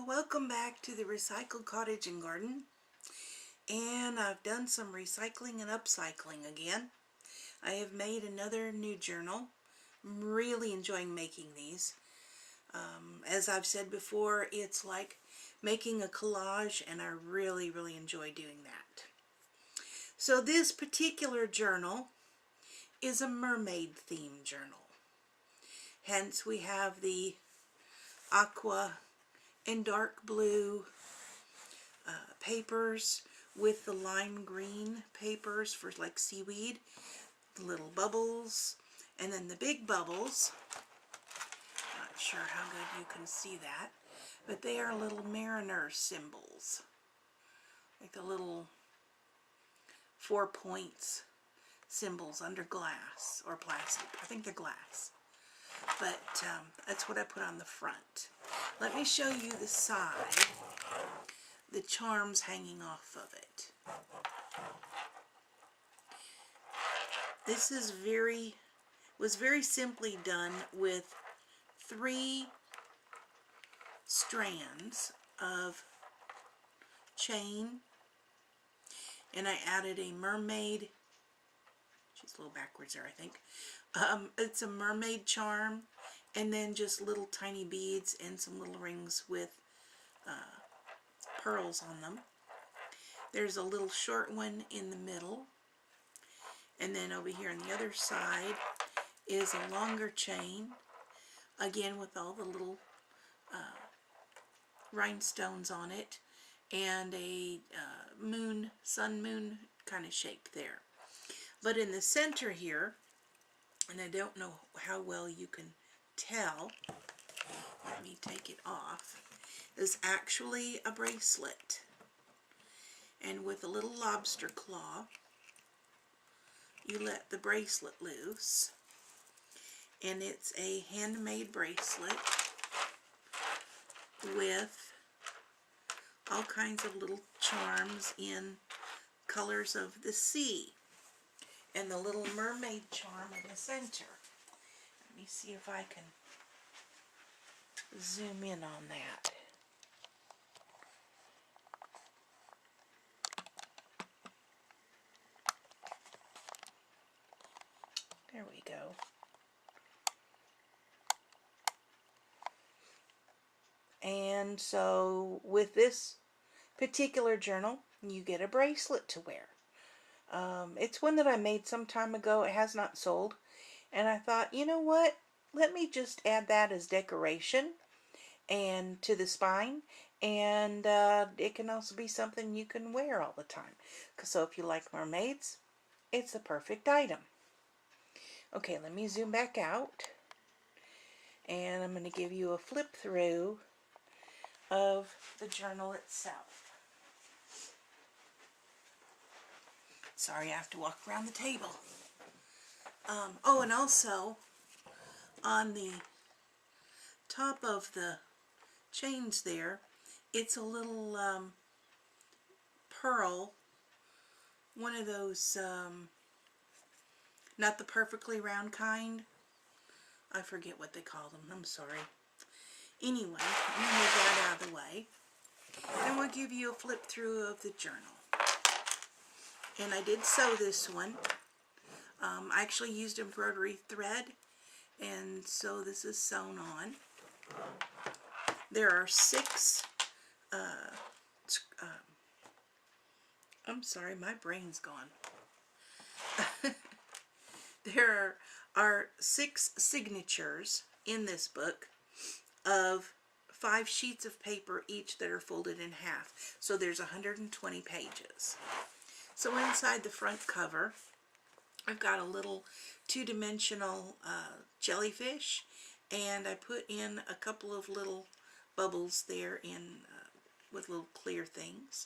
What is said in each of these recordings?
Welcome back to the Recycled Cottage and Garden, and I've done some recycling and upcycling again. I have made another new journal. I'm really enjoying making these. As I've said before, it's like making a collage, and I really enjoy doing that. So this particular journal is a mermaid theme journal. Hence we have the aqua and dark blue papers with the lime green papers for like seaweed, the little bubbles, and then the big bubbles. Not sure how good you can see that, but they are little mariner symbols, like the little 4 points symbols under glass or plastic. I think they're glass, but that's what I put on the front. Let me show you the side, the charms hanging off of it. This is was very simply done with 3 strands of chain, and I added a mermaid. She's a little backwards there, I think. It's a mermaid charm, and then just little tiny beads and some little rings with pearls on them. There's a little short one in the middle, and then over here on the other side is a longer chain, again with all the little rhinestones on it, and a sun moon kind of shape there. But in the center here, and I don't know how well you can tell, let me take it off, is actually a bracelet. And with a little lobster claw, you let the bracelet loose, and it's a handmade bracelet with all kinds of little charms in colors of the sea, and the little mermaid charm in the center. Let me see if I can zoom in on that. There we go. And so with this particular journal, you get a bracelet to wear. It's one that I made some time ago. It has not sold. And I thought, you know what? Let me just add that as decoration and to the spine. And it can also be something you can wear all the time. So if you like mermaids, it's the perfect item. Okay, let me zoom back out. And I'm going to give you a flip through of the journal itself. Sorry, I have to walk around the table. Oh, and also on the top of the chains there, it's a little pearl, one of those, not the perfectly round kind. I forget what they call them. I'm sorry. Anyway, I'm going to move that out of the way, and we'll give you a flip through of the journal. And I did sew this one. I actually used embroidery thread, and so this is sewn on. There are 6, I'm sorry, my brain's gone. There are 6 signatures in this book of 5 sheets of paper each that are folded in half. So there's 120 pages. So inside the front cover, I've got a little 2-dimensional jellyfish, and I put in a couple of little bubbles there in with little clear things.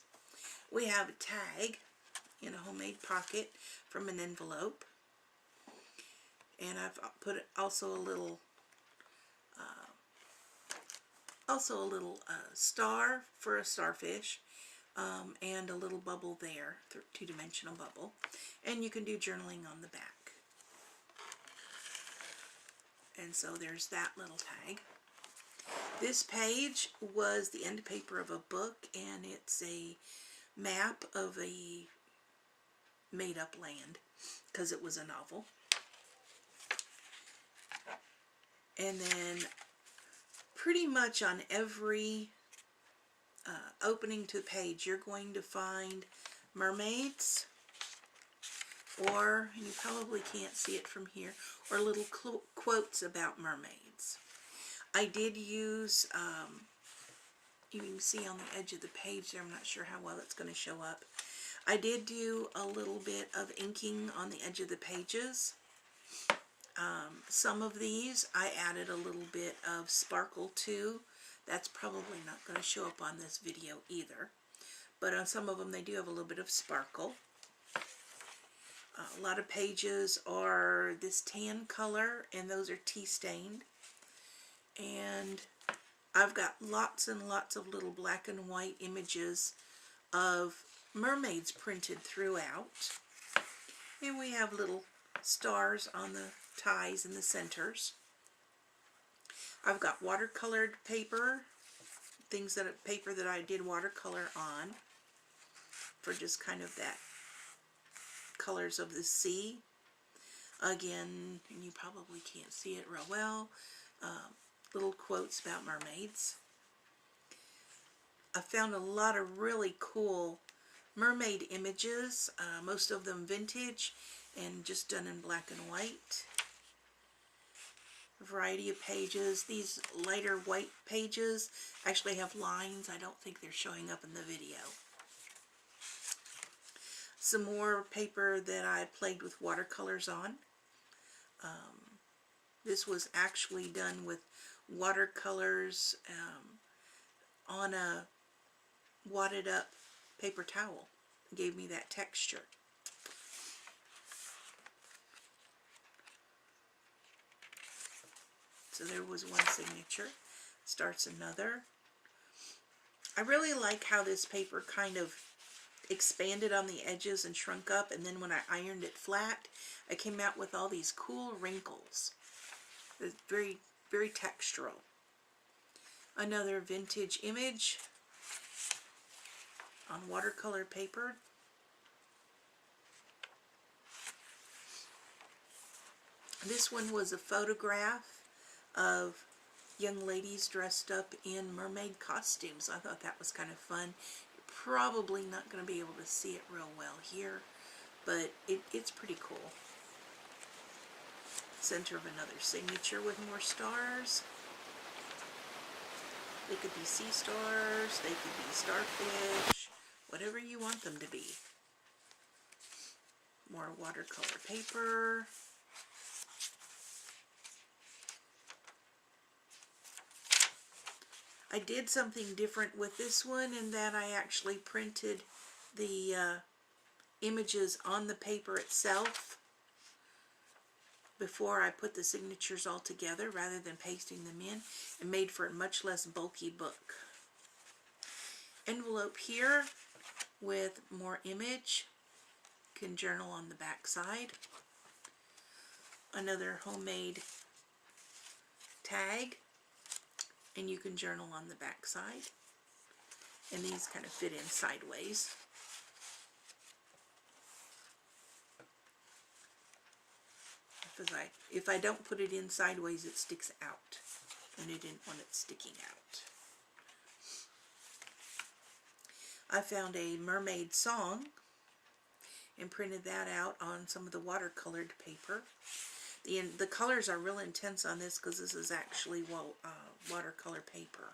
We have a tag in a homemade pocket from an envelope, and I've put also a little star for a starfish, and a little bubble there, 2-dimensional bubble, and you can do journaling on the back. And so there's that little tag. This page was the end paper of a book, and it's a map of a made-up land, because it was a novel. And then pretty much on every opening to the page, you're going to find mermaids, or, and you probably can't see it from here, or little quotes about mermaids. I did use, you can see on the edge of the page there, I'm not sure how well it's going to show up. I did do a little bit of inking on the edge of the pages. Some of these I added a little bit of sparkle to. That's probably not going to show up on this video either. But on some of them they do have a little bit of sparkle. A lot of pages are this tan color, and those are tea stained. And I've got lots and lots of little black and white images of mermaids printed throughout. And we have little stars on the ties and the centers. I've got watercolored paper, paper that I did watercolor on for just kind of that colors of the sea. Again, and you probably can't see it real well, little quotes about mermaids. I found a lot of really cool mermaid images, most of them vintage and just done in black and white. A variety of pages. These lighter white pages actually have lines. I don't think they're showing up in the video. Some more paper that I played with watercolors on. This was actually done with watercolors on a wadded up paper towel. It gave me that texture. So there was one signature. Starts another. I really like how this paper kind of expanded on the edges and shrunk up, and then when I ironed it flat, I came out with all these cool wrinkles. It's very, very textural. Another vintage image on watercolor paper. This one was a photograph of young ladies dressed up in mermaid costumes. I thought that was kind of fun. You're probably not going to be able to see it real well here, but it's pretty cool. Center of another signature with more stars. They could be sea stars, they could be starfish, whatever you want them to be. More watercolor paper. I did something different with this one in that I actually printed the images on the paper itself before I put the signatures all together rather than pasting them in, and made for a much less bulky book. Envelope here with more image. You can journal on the back side. Another homemade tag, and you can journal on the back side. And these kind of fit in sideways. If I don't put it in sideways, it sticks out, and I didn't want it sticking out. I found a mermaid song and printed that out on some of the watercolored paper. The colors are real intense on this because this is actually watercolor paper.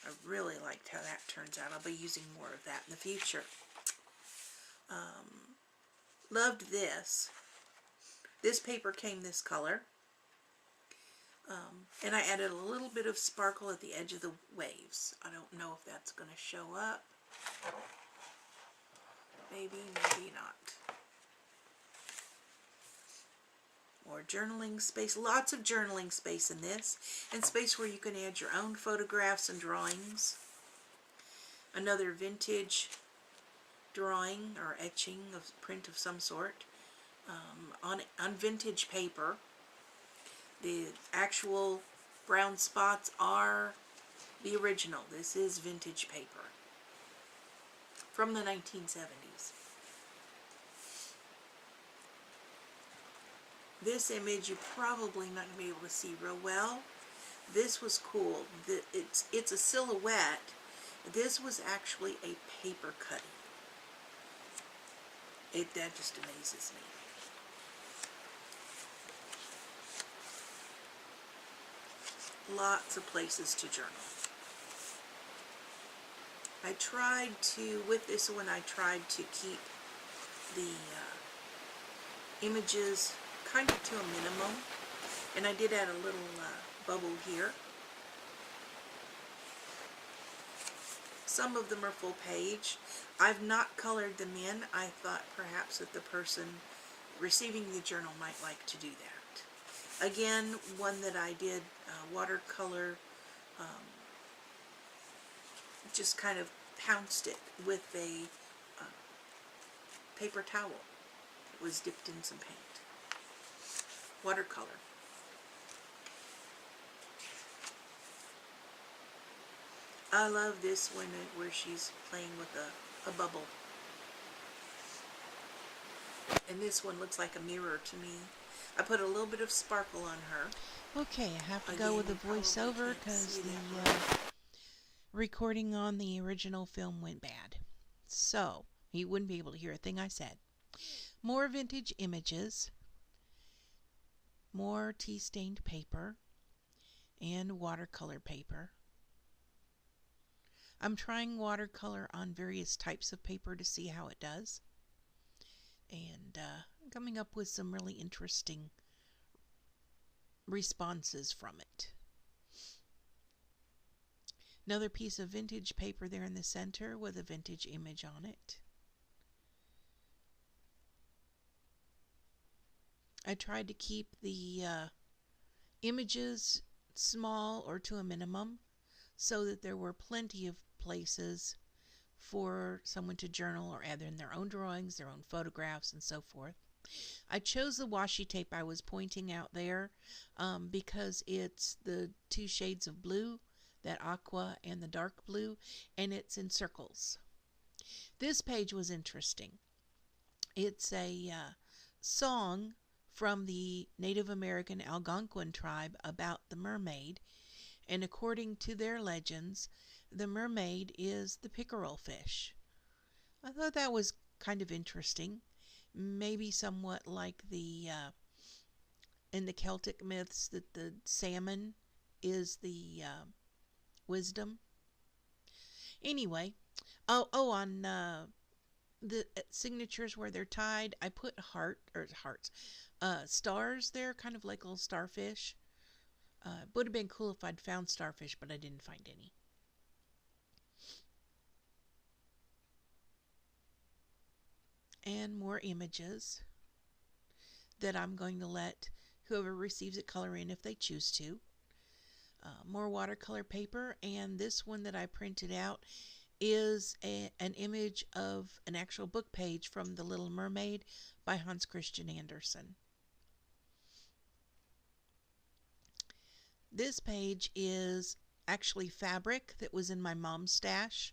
I really liked how that turns out. I'll be using more of that in the future. Loved this. This paper came this color. And I added a little bit of sparkle at the edge of the waves. I don't know if that's going to show up. Maybe, maybe not. More journaling space. Lots of journaling space in this. And space where you can add your own photographs and drawings. Another vintage drawing or etching of print of some sort on vintage paper. The actual brown spots are the original. This is vintage paper from the 1970s. This image you're probably not going to be able to see real well. This was cool. It's a silhouette. This was actually a paper cutting. That just amazes me. Lots of places to journal. I tried to, with this one, I tried to keep the images kind of to a minimum, and I did add a little bubble here. Some of them are full page. I've not colored them in. I thought perhaps that the person receiving the journal might like to do that. Again, one that I did watercolor, just kind of pounced it with a paper towel. It was dipped in some paint. Watercolor. I love this one where she's playing with a bubble. And this one looks like a mirror to me. I put a little bit of sparkle on her. Okay, I have to go with the voiceover because the recording on the original film went bad. So, you wouldn't be able to hear a thing I said. More vintage images, more tea-stained paper, and watercolor paper. I'm trying watercolor on various types of paper to see how it does. And coming up with some really interesting responses from it. Another piece of vintage paper there in the center with a vintage image on it. I tried to keep the images small or to a minimum so that there were plenty of places for someone to journal or add in their own drawings, their own photographs, and so forth. I chose the washi tape I was pointing out there because it's the two shades of blue, that aqua and the dark blue, and it's in circles. This page was interesting. It's a song from the Native American Algonquin tribe about the mermaid, and according to their legends, the mermaid is the pickerel fish. I thought that was kind of interesting. Maybe somewhat like the in the Celtic myths that the salmon is the wisdom. Anyway, on the signatures where they're tied, I put stars there, kind of like little starfish. It would have been cool if I'd found starfish, but I didn't find any. And more images that I'm going to let whoever receives it color in if they choose to. More watercolor paper, and this one that I printed out is an image of an actual book page from The Little Mermaid by Hans Christian Andersen. This page is actually fabric that was in my mom's stash,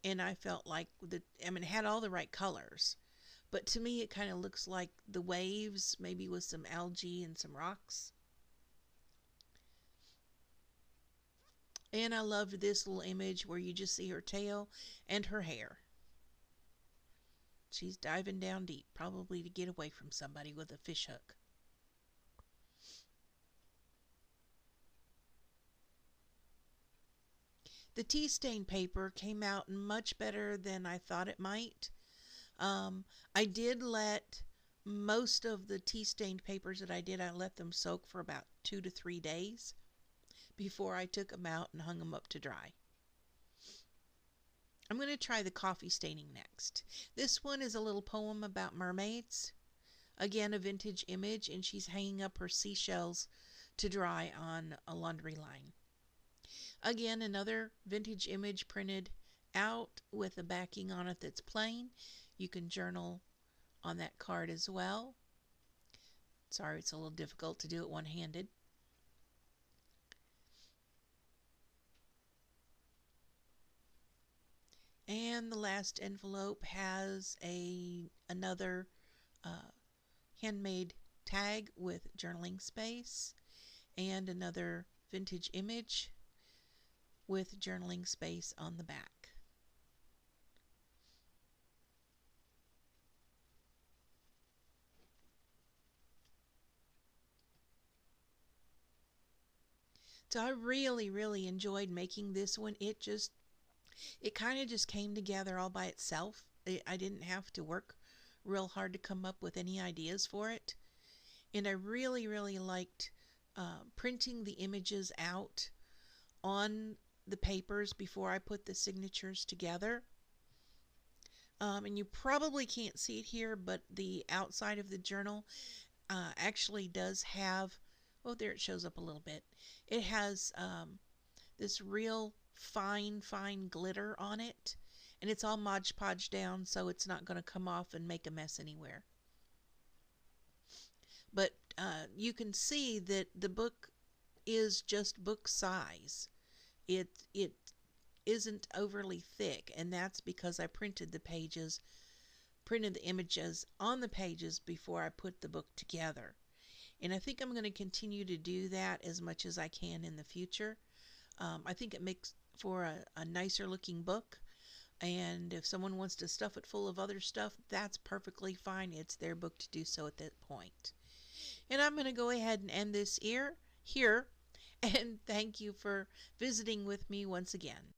and I felt like it had all the right colors. But to me, it kind of looks like the waves, maybe with some algae and some rocks. And I loved this little image where you just see her tail and her hair. She's diving down deep, probably to get away from somebody with a fish hook. The tea stain paper came out much better than I thought it might. I did let most of the tea stained papers that I let them soak for about 2 to 3 days before I took them out and hung them up to dry. I'm going to try the coffee staining next. This one is a little poem about mermaids. Again, a vintage image, and she's hanging up her seashells to dry on a laundry line. Again, another vintage image printed out with a backing on it that's plain. You can journal on that card as well. Sorry, it's a little difficult to do it one-handed. And the last envelope has another uh, handmade tag with journaling space and another vintage image with journaling space on the back. So I really, really enjoyed making this one. It kind of just came together all by itself. I didn't have to work real hard to come up with any ideas for it. And I really, really liked printing the images out on the papers before I put the signatures together. And you probably can't see it here, but the outside of the journal actually does have, oh, there it shows up a little bit. It has this real fine, fine glitter on it. And it's all Mod Podge down, so it's not going to come off and make a mess anywhere. But you can see that the book is just book size. It isn't overly thick, and that's because I printed the images on the pages before I put the book together. And I think I'm going to continue to do that as much as I can in the future. I think it makes for a nicer looking book. And if someone wants to stuff it full of other stuff, that's perfectly fine. It's their book to do so at that point. And I'm going to go ahead and end this here. And thank you for visiting with me once again.